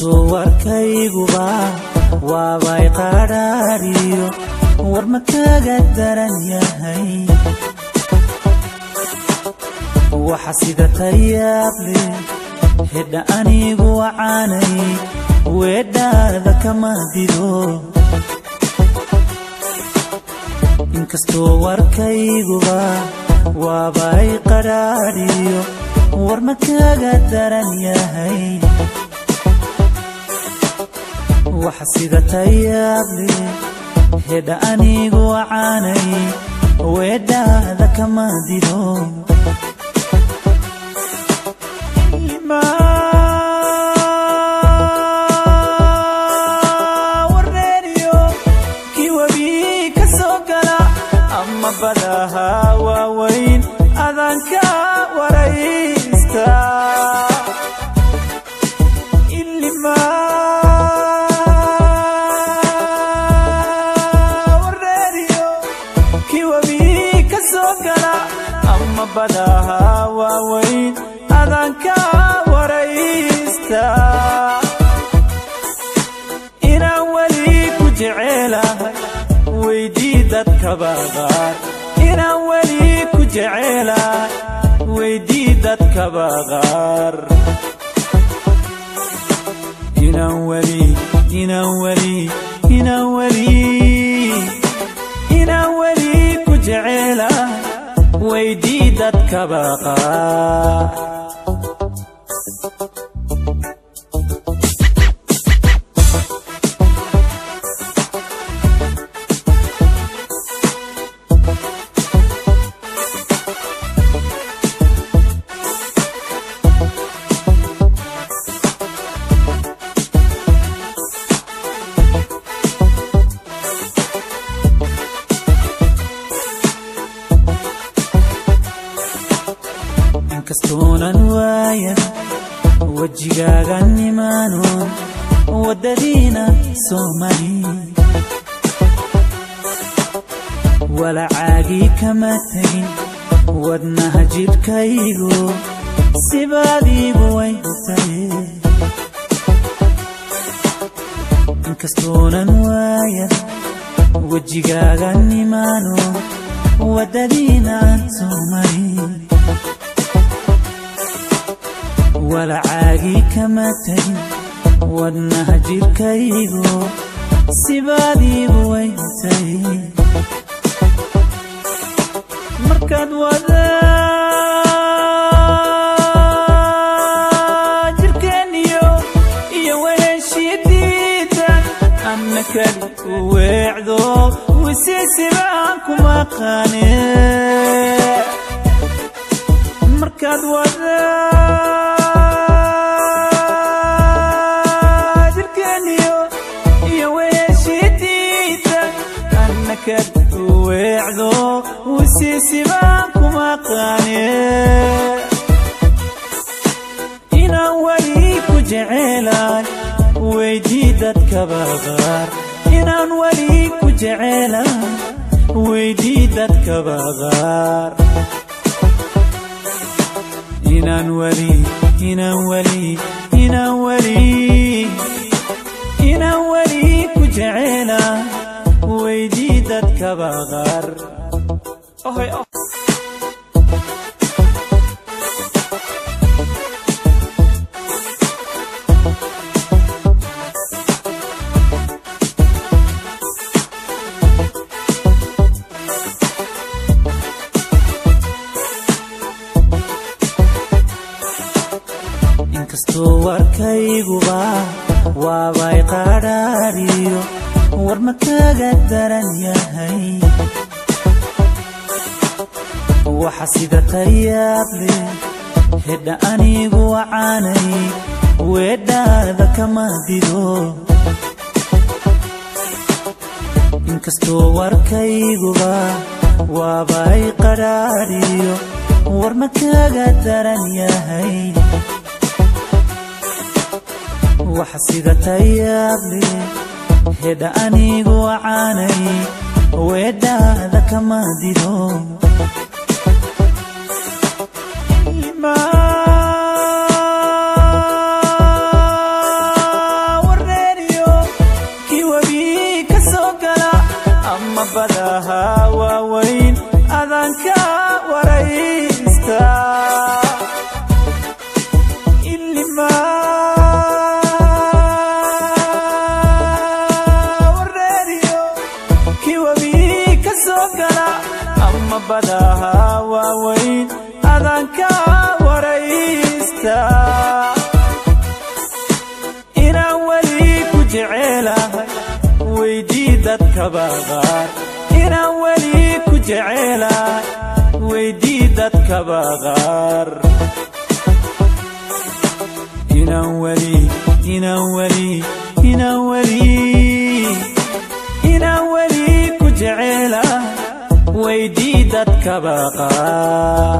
inkastoo warkayguba waabay qaraariyo war ma kaga daran yahay waxa sida tayaab leh hedda anigu wacaanay weedhaada kama dilo inkastoo warkayguba waabay qaraariyo war ma kaga daran yahay waxa sida tayaab leh hedda anigu wacaanay weedhaada kama dilo warreeriyo kiwabii ka soo gala ama badaha waaweyn adanka waraysta warreeriyo kiwabii ka soo gala ama badaha waaweyn adanka waraysta inaan weli ku jecelahay weydii dadka baqaar inaan weli ku jecelahay weydii dadka baqaar inaan weli ku jecelahay weydii dadka baqaar inkastoonan waayan wajigaaga nimaanoon wadadiina soo mari walacaagii kama tegin wadnaha jidhkaygu sibaadiibu way tahay inkastoonan waayan wajigaaga nimaanoon wadadiina soo mari walacaagii kama tegin wadnaha jidhkaygu sibaadiibu way tahay markaad wada jirkeeniyo iyo weeshidiida anna kali u weecdo wisiisibaan kuma qaane markaad wada weecdo wisiisibaan kuma qaane inaan weli ku jecelahay weydii dadka baqaar inaan weli ku jecelahay weydii dadka baqaar inaan weli ku jecelahay weydii dadka baqaar inkastoo warkayguba waabay qaraariyo war ma kaga daran yahay waxa sida tayaab leh hedda anigu wacaanay weedhaada kama dilo inkastoo warkayguba waabay qaraariyo war ma kaga daran yahay waxa sida tayaab leh hedda anigu wacaanay weedhaada kama dilo ka waraysta inaan weli ku jecelahay weydii dadka qaar inaan weli ku jecelahay weydii dadka qaar inaan weli ku jecelahay weydii dadka qaar